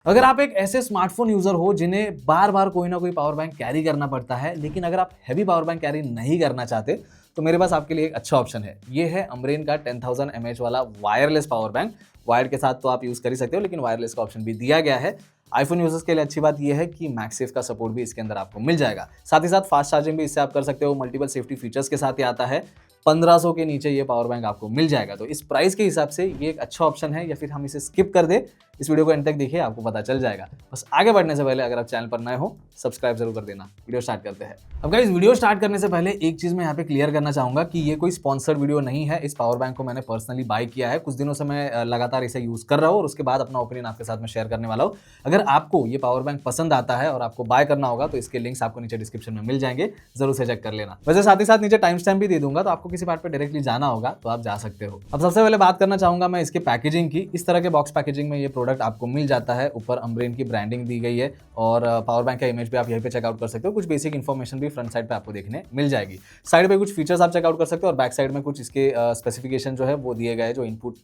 अगर आप एक ऐसे स्मार्टफोन यूजर हो जिन्हें बार बार कोई ना कोई पावर बैंक कैरी करना पड़ता है, लेकिन अगर आप हैवी पावर बैंक कैरी नहीं करना चाहते, तो मेरे पास आपके लिए एक अच्छा ऑप्शन है। ये है अमरेन का 10,000 mAh वाला वायरलेस पावर बैंक। वायर्ड के साथ तो आप यूज कर ही सकते हो, लेकिन वायरलेस का ऑप्शन भी दिया गया है। आईफोन यूजर्स के लिए अच्छी बात यह है कि मैगसेफ का सपोर्ट भी इसके अंदर आपको मिल जाएगा। साथ ही साथ फास्ट चार्जिंग भी इससे आप कर सकते हो। मल्टीपल सेफ्टी फीचर्स के साथ ही आता है। 1500 के नीचे ये पावर बैंक आपको मिल जाएगा। तो इस प्राइस के हिसाब से ये एक अच्छा ऑप्शन है, या फिर हम इसे स्किप कर दे। इस वीडियो को एंड तक देखिए, आपको पता चल जाएगा। बस आगे बढ़ने से पहले अगर आप चैनल पर नए हो, सब्सक्राइब जरूर कर देना। वीडियो स्टार्ट करते हैं। अब गाइस, वीडियो स्टार्ट करने से पहले एक चीज मैं यहाँ पे क्लियर करना चाहूंगा कि ये कोई स्पॉन्सर्ड वीडियो नहीं है। इस पावर बैंक को मैंने पर्सनली बाय किया है। कुछ दिनों से मैं लगातार इसे यूज कर रहा हूँ और उसके बाद अपना ओपिनियन आपके साथ में शेयर करने वाला हूँ। अगर आपको ये पावर बैंक पसंद आता है और आपको बाय करना होगा, तो इसके लिंक्स आपको नीचे डिस्क्रिप्शन में मिल जाएंगे, जरूर से चेक कर लेना। वैसे साथ ही साथ नीचे टाइम स्टैम्प भी दे दूंगा, तो आपको किसी पार्ट पे डायरेक्टली जाना होगा तो आप जा सकते हो। अब सबसे पहले बात करना चाहूंगा मैं इसके पैकेजिंग की। इस तरह के बॉक्स पैकेजिंग में ये प्रोडक्ट आपको मिल जाता है। ऊपर अमरेन की ब्रांडिंग दी गई है और पावर बैंक का इमेज भी आप यहीं पे चेकआउट कर सकते हो। कुछ बेसिक इन्फॉर्मेशन भी फ्रंट साइड पे आपको देखने मिल जाएगी। साइड पे कुछ फीचर्स आप चेकआउट कर सकते हो और बैक साइड में कुछ इसके स्पेसिफिकेशन जो है वो दिए गए, जो इनपुट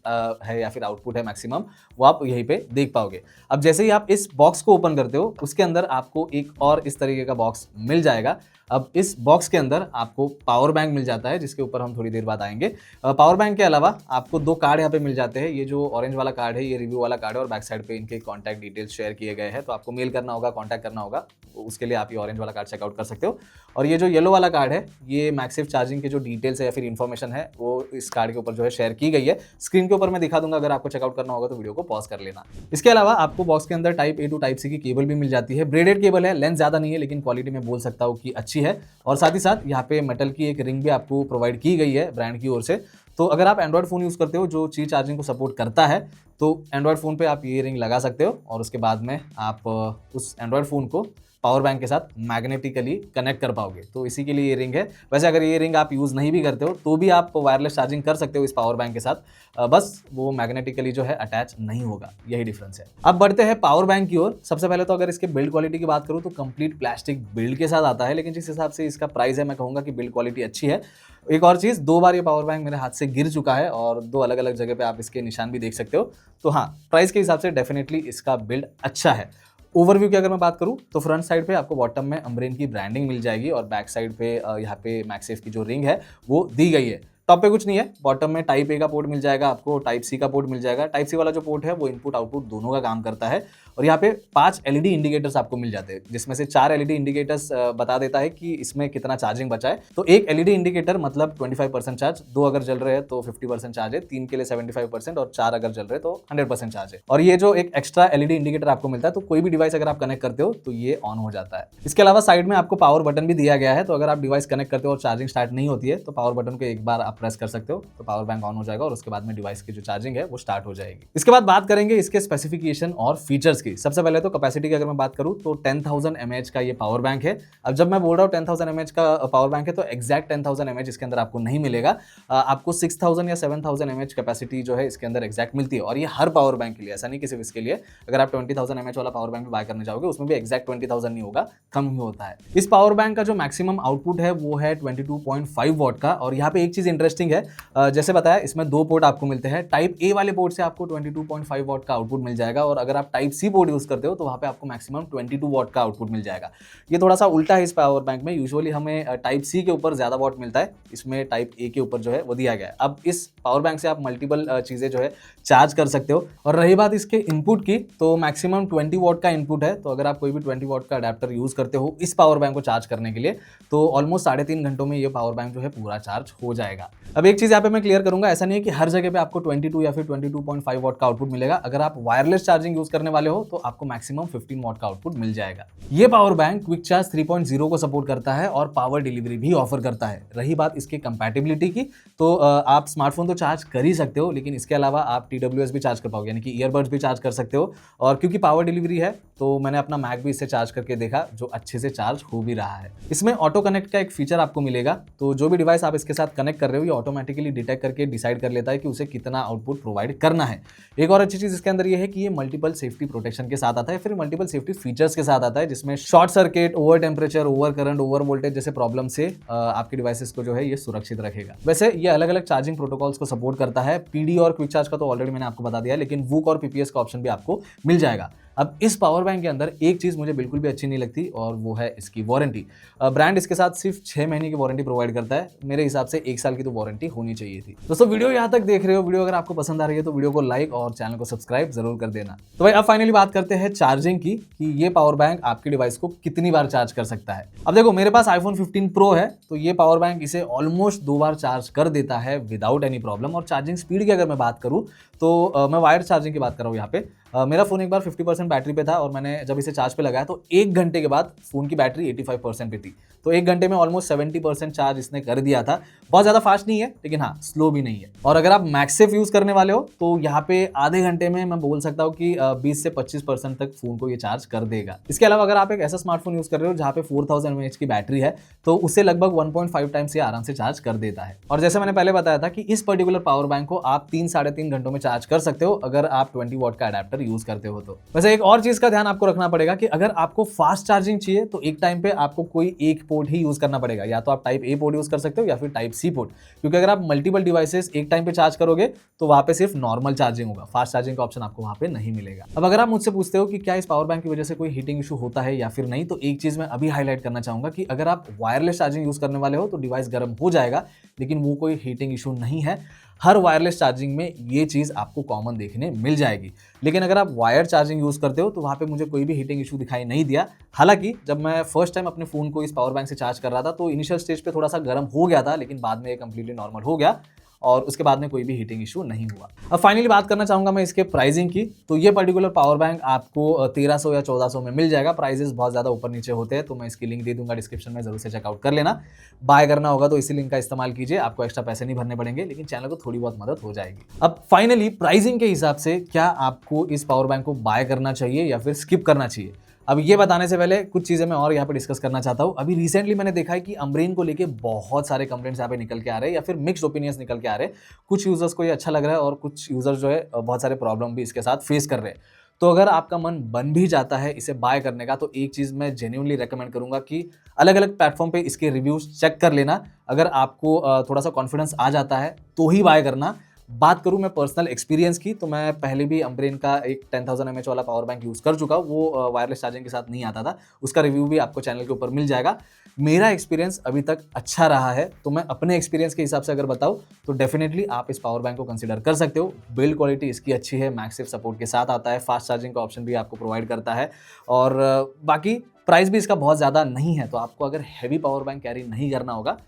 है या फिर आउटपुट है मैक्सिमम, वो आप यहीं पे देख पाओगे। अब जैसे ही आप इस बॉक्स को ओपन करते हो, उसके अंदर आपको एक और इस तरीके का बॉक्स मिल जाएगा। अब इस बॉक्स के अंदर आपको पावर बैंक मिल जाता है, जिसके ऊपर हम थोड़ी देर बाद आएंगे। पावर बैंक के अलावा आपको दो कार्ड यहाँ पे मिल जाते हैं। ये जो ऑरेंज वाला कार्ड है, ये रिव्यू वाला कार्ड है और बैक साइड पे इनके कॉन्टैक्ट डिटेल्स शेयर किए गए हैं। तो आपको मेल करना होगा, कॉन्टैक्ट करना होगा, उसके लिए आप ये ऑरेंज वाला कार्ड चेकआउट कर सकते हो। और ये जो येलो वाला कार्ड है, ये मैगसेफ चार्जिंग के जो डिटेल्स है या फिर इन्फॉर्मेशन है, वो इस कार्ड के ऊपर जो है शेयर की गई है। स्क्रीन के ऊपर मैं दिखा दूंगा, अगर आपको चेकआउट करना होगा तो वीडियो को पॉज कर लेना। इसके अलावा आपको बॉक्स के अंदर type A to type C की केबल भी मिल जाती है। ब्रेडेड केबल है, लेंथ ज्यादा नहीं है, लेकिन क्वालिटी में बोल सकता हूँ कि अच्छी है। और साथ ही साथ यहाँ पे मेटल की एक रिंग भी आपको प्रोवाइड की गई है ब्रांड की ओर से। तो अगर आप एंड्रॉइड फोन यूज करते हो जो ची चार्जिंग को सपोर्ट करता है, तो एंड्रॉइड फोन पे आप ये रिंग लगा सकते हो और उसके बाद में आप उस एंड्रॉइड फोन को पावर बैंक के साथ मैग्नेटिकली कनेक्ट कर पाओगे। तो इसी के लिए ये रिंग है। वैसे अगर ये रिंग आप यूज नहीं भी करते हो, तो भी आप वायरलेस चार्जिंग कर सकते हो इस पावर बैंक के साथ। बस वो मैग्नेटिकली जो है अटैच नहीं होगा, यही डिफरेंस है। अब बढ़ते हैं पावर बैंक की ओर। सबसे पहले तो अगर इसके बिल्ड क्वालिटी की बात करूं, तो कंप्लीट प्लास्टिक बिल्ड के साथ आता है, लेकिन जिस हिसाब से इसका प्राइस है, मैं कहूंगा कि बिल्ड क्वालिटी अच्छी है। एक और चीज, 2 बार ये पावर बैंक मेरे हाथ से गिर चुका है और 2 अलग अलग जगह पे आप इसके निशान भी देख सकते हो। तो हाँ, प्राइस के हिसाब से डेफिनेटली इसका बिल्ड अच्छा है। ओवरव्यू की अगर मैं बात करूं, तो फ्रंट साइड पे आपको बॉटम में अमरेन की ब्रांडिंग मिल जाएगी और बैक साइड पे यहाँ पे मैगसेफ की जो रिंग है वो दी गई है। टॉप पे कुछ नहीं है। बॉटम में टाइप ए का पोर्ट मिल जाएगा, आपको टाइप सी का पोर्ट मिल जाएगा। टाइप सी वाला जो पोर्ट है वो इनपुट आउटपुट दोनों का काम करता है। और यहाँ पे 5 एलईडी इंडिकेटर्स आपको मिल जाते हैं, जिसमें से 4 एलईडी इंडिकेटर्स बता देता है कि इसमें कितना चार्जिंग बचा है। तो एक एलईडी इंडिकेटर मतलब 25% चार्ज, 2 अगर जल रहे हैं तो 50% चार्ज है, 3 के लिए 75% और 4 अगर जल रहे हैं तो 100% चार्ज है। और ये जो एक एक्स्ट्रा एलईडी इंडिकेटर आपको मिलता है, तो कोई भी डिवाइस अगर आप कनेक्ट करते हो तो ये ऑन हो जाता है। इसके अलावा साइड में आपको पावर बटन भी दिया गया है। तो अगर आप डिवाइस कनेक्ट करते हो और चार्जिंग स्टार्ट नहीं होती है, तो पावर बटन को एक बार आप प्रेस कर सकते हो, तो पावर बैंक ऑन हो जाएगा और उसके बाद में डिवाइस की जो चार्जिंग है वो स्टार्ट हो जाएगी। इसके बाद बात करेंगे इसके स्पेसिफिकेशन और फीचर्स की। सबसे पहले तो कैपेसिटी की अगर मैं बात करूं, तो 10,000 mAh का ये पावर बैंक है। अब जब मैं बोल रहा हूं 10,000 mAh का पावर बैंक है, तो एग्जैक्ट 10,000 mAh इसके अंदर आपको नहीं मिलेगा। आपको 6,000 या 7,000 mAh कैपेसिटी जो है इसके अंदर एग्जैक्ट मिलती है। और ये हर पावर बैंक के लिए, ऐसा नहीं कि सिर्फ इसके लिए। अगर आप 20,000 mAh वाला पावर बैंक बाय करने जाओगे, उसमें भी एग्जैक्ट 20,000 नहीं होगा, कम ही होता है। इस पावर बैंक का जो मैक्सिमम आउटपुट है वो है 22.5 वॉट का। और यहाँ पे एक चीज इंटरेस्टिंग है, जैसे बताया इसमें 2 पोर्ट आपको मिलते हैं। टाइप ए वाले पोर्ट से आपको 22.5 वॉट का आउटपुट मिल जाएगा और अगर आप टाइप सी पोर्ट यूज करते हो तो वहां पे आपको मैक्सिमम 22 वॉट का आउटपुट मिल जाएगा। ये थोड़ा सा उल्टा है इस पावर बैंक में। यूजुअली हमें टाइप सी के ऊपर ज्यादा वॉट मिलता है, इसमें टाइप ए के ऊपर जो है वो दिया गया है। अब इस पावर बैंक से आप मल्टीपल चीजें जो है चार्ज कर सकते हो। और रही बात इसके इनपुट की, तो मैक्सिमम 20 वॉट का इनपुट है। तो अगर आप कोई भी 20 वॉट का अडेप्टर यूज करते हो इस पावर बैंक को चार्ज करने के लिए, तो ऑलमोस्ट 3.5 घंटों में ये पावर बैंक जो है पूरा चार्ज हो जाएगा। अब एक चीज यहाँ पे मैं क्लियर करूंगा, ऐसा नहीं है कि हर जगह पे आपको 22 या फिर 22.5 वॉट का आउटपुट मिलेगा। अगर आप वायरलेस चार्जिंग यूज करने वाले हो तो आपको मैक्सिमम 15 वॉट का आउटपुट मिल जाएगा। ये पावर बैंक क्विक चार्ज 3.0 को सपोर्ट करता है और पावर डिलीवरी भी ऑफर करता है। रही बात इसके कंपैटिबिलिटी की, तो आप स्मार्टफोन तो चार्ज कर ही सकते हो, लेकिन इसके अलावा आप TWS भी चार्ज कर पाओगे, यानी कि ईयरबड्स भी चार्ज कर सकते हो। और क्योंकि पावर डिलीवरी है, तो मैंने अपना मैक भी इससे चार्ज करके देखा, जो अच्छे से चार्ज हो भी रहा है। इसमें ऑटो कनेक्ट का एक फीचर आपको मिलेगा। तो जो भी डिवाइस आप इसके साथ कनेक्ट कर रहे हो, ये ऑटोमेटिकली डिटेक्ट करके डिसाइड कर लेता है कि उसे कितना आउटपुट प्रोवाइड करना है। एक और अच्छी चीज इसके अंदर ये है कि ये मल्टीपल सेफ्टी प्रोटेक्शन के साथ आता है, फिर मल्टीपल सेफ्टी फीचर्स के साथ आता है, जिसमें short circuit, over temperature, over current, over voltage जैसे प्रॉब्लम से आपके डिवाइसेस को जो है ये सुरक्षित रखेगा। वैसे ये अलग अलग चार्जिंग प्रोटोकॉल्स को सपोर्ट करता है। PD और क्विक चार्ज का तो ऑलरेडी मैंने आपको बता दिया, लेकिन वूक और PPS का ऑप्शन भी आपको मिल जाएगा। अब इस पावर बैंक के अंदर एक चीज़ मुझे बिल्कुल भी अच्छी नहीं लगती और वो है इसकी वारंटी। ब्रांड इसके साथ सिर्फ 6 महीने की वारंटी प्रोवाइड करता है। मेरे हिसाब से 1 साल की तो वारंटी होनी चाहिए थी। दोस्तों वीडियो यहाँ तक देख रहे हो, वीडियो अगर आपको पसंद आ रही है तो वीडियो को लाइक और चैनल को सब्सक्राइब जरूर कर देना। तो भाई अब फाइनली बात करते हैं चार्जिंग की, कि ये पावर बैंक आपके डिवाइस को कितनी बार चार्ज कर सकता है। अब देखो मेरे पास iPhone 15 Pro है, तो ये पावर बैंक इसे ऑलमोस्ट 2 बार चार्ज कर देता है विदाउट एनी प्रॉब्लम। और चार्जिंग स्पीड की अगर मैं बात करूँ तो मैं वायर्ड चार्जिंग की बात कर रहा हूँ यहाँ पे। मेरा फ़ोन एक बार 50% बैटरी पे था और मैंने जब इसे चार्ज पे लगाया तो 1 घंटे के बाद फ़ोन की बैटरी 85% पे थी। तो 1 घंटे में ऑलमोस्ट 70% चार्ज इसने कर दिया था। बहुत ज़्यादा फास्ट नहीं है, लेकिन हाँ स्लो भी नहीं है। और अगर आप मैक्सेफ यूज़ करने वाले हो तो यहाँ पे आधे घंटे में मैं बोल सकता हूँ कि 20 से 25% तक फ़ोन को ये चार्ज कर देगा। इसके अलावा अगर आप एक ऐसा स्मार्टफोन यूज़ कर रहे हो जहाँ पे 4000 mAh की बैटरी है, तो उससे लगभग 1.5 टाइम्स ये आराम से चार्ज कर देता है। और जैसे मैंने पहले बताया था कि इस पर्टिकुलर पावर बैंक को आप 3-3.5 घंटों में चार्ज कर सकते हो अगर आप 20 वॉट का अडेप्टर यूज करते हो तो। वैसे एक और चीज का ध्यान आपको रखना पड़ेगा कि अगर आपको फास्ट चार्जिंग चाहिए तो एक टाइम पे आपको कोई एक पोर्ट ही यूज करना पड़ेगा। या तो आप टाइप ए पोर्ट यूज कर सकते हो या फिर टाइप सी पोर्ट, क्योंकि अगर आप मल्टीपल डिवाइसेस एक टाइम पे चार्ज करोगे तो वहां पे सिर्फ नॉर्मल चार्जिंग होगा, फास्ट चार्जिंग का ऑप्शन आपको वहां पे नहीं मिलेगा। अब अगर आप मुझसे पूछते हो कि क्या इस पावर बैंक की वजह से कोई हीटिंग इशू होता है या फिर नहीं, तो एक चीज मैं अभी हाईलाइट करना चाहूंगा कि अगर आप वायरलेस चार्जिंग यूज करने वाले हो तो डिवाइस गर्म हो जाएगा, लेकिन वो कोई हीटिंग इशू नहीं है। हर वायरलेस चार्जिंग में ये चीज़ आपको कॉमन देखने मिल जाएगी। लेकिन अगर आप वायर चार्जिंग यूज़ करते हो तो वहाँ पे मुझे कोई भी हीटिंग इशू दिखाई नहीं दिया। हालांकि जब मैं फर्स्ट टाइम अपने फ़ोन को इस पावर बैंक से चार्ज कर रहा था तो इनिशियल स्टेज पे थोड़ा सा गर्म हो गया था, लेकिन बाद में ये कंप्लीटली नॉर्मल हो गया और उसके बाद में कोई भी हीटिंग इशू नहीं हुआ। अब फाइनली बात करना चाहूंगा मैं इसके प्राइसिंग की। तो ये पर्टिकुलर पावर बैंक आपको 1300 या 1400 में मिल जाएगा। प्राइसेस बहुत ज़्यादा ऊपर नीचे होते हैं, तो मैं इसकी लिंक दे दूंगा डिस्क्रिप्शन में, जरूर से चेकआउट कर लेना। बाय करना होगा तो इसी लिंक का इस्तेमाल कीजिए, आपको एक्स्ट्रा पैसे नहीं भरने पड़ेंगे, लेकिन चैनल को थोड़ी बहुत मदद हो जाएगी। अब फाइनली प्राइसिंग के हिसाब से क्या आपको इस पावर बैंक को बाय करना चाहिए या फिर स्किप करना चाहिए, अब ये बताने से पहले कुछ चीज़ें मैं और यहाँ पे डिस्कस करना चाहता हूँ। अभी रिसेंटली मैंने देखा है कि अमरीन को लेके बहुत सारे कंप्लेंट्स यहाँ पे निकल के आ रहे हैं या फिर मिक्स्ड ओपिनियंस निकल के आ रहे हैं। कुछ यूजर्स को ये अच्छा लग रहा है और कुछ यूजर्स जो है बहुत सारे प्रॉब्लम भी इसके साथ फेस कर रहे हैं। तो अगर आपका मन बन भी जाता है इसे बाय करने का, तो एक चीज़ मैं जेन्युइनली रेकमेंड करूंगा कि अलग अलग प्लेटफॉर्म पे इसके रिव्यूज चेक कर लेना। अगर आपको थोड़ा सा कॉन्फिडेंस आ जाता है तो ही बाय करना। बात करूं मैं पर्सनल एक्सपीरियंस की, तो मैं पहले भी अमब्रेन का एक 10,000 mAh वाला पावर बैंक यूज़ कर चुका हूं। वो वायरलेस चार्जिंग के साथ नहीं आता था, उसका रिव्यू भी आपको चैनल के ऊपर मिल जाएगा। मेरा एक्सपीरियंस अभी तक अच्छा रहा है, तो मैं अपने एक्सपीरियंस के हिसाब से अगर बताऊं तो डेफिनेटली आप इस पावर बैंक को कंसिडर कर सकते हो। बिल्ड क्वालिटी इसकी अच्छी है, मैक्सेफ सपोर्ट के साथ आता है, फास्ट चार्जिंग का ऑप्शन भी आपको प्रोवाइड करता है और बाकी प्राइस भी इसका बहुत ज़्यादा नहीं है। तो आपको अगर हैवी पावर बैंक कैरी नहीं करना होगा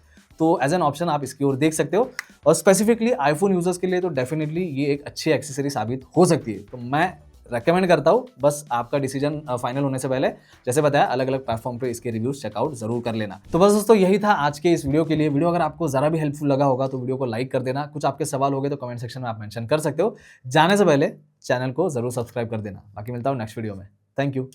तो एज एन ऑप्शन आप इसकी ओर देख सकते हो। और स्पेसिफिकली आईफोन यूजर्स के लिए तो डेफिनेटली ये एक अच्छी एक्सेसरी साबित हो सकती है। तो मैं रेकमेंड करता हूँ, बस आपका डिसीजन फाइनल होने से पहले जैसे बताया अलग अलग प्लेटफॉर्म पे इसके रिव्यूज चेकआउट जरूर कर लेना। तो बस दोस्तों यही था आज के इस वीडियो के लिए। वीडियो अगर आपको जरा भी हेल्पफुल लगा होगा तो वीडियो को लाइक कर देना। कुछ आपके सवाल हो गए तो कमेंट सेक्शन में आप मेंशन कर सकते हो। जाने से पहले चैनल को जरूर सब्सक्राइब कर देना। बाकी मिलता हूँ नेक्स्ट वीडियो में। Thank you.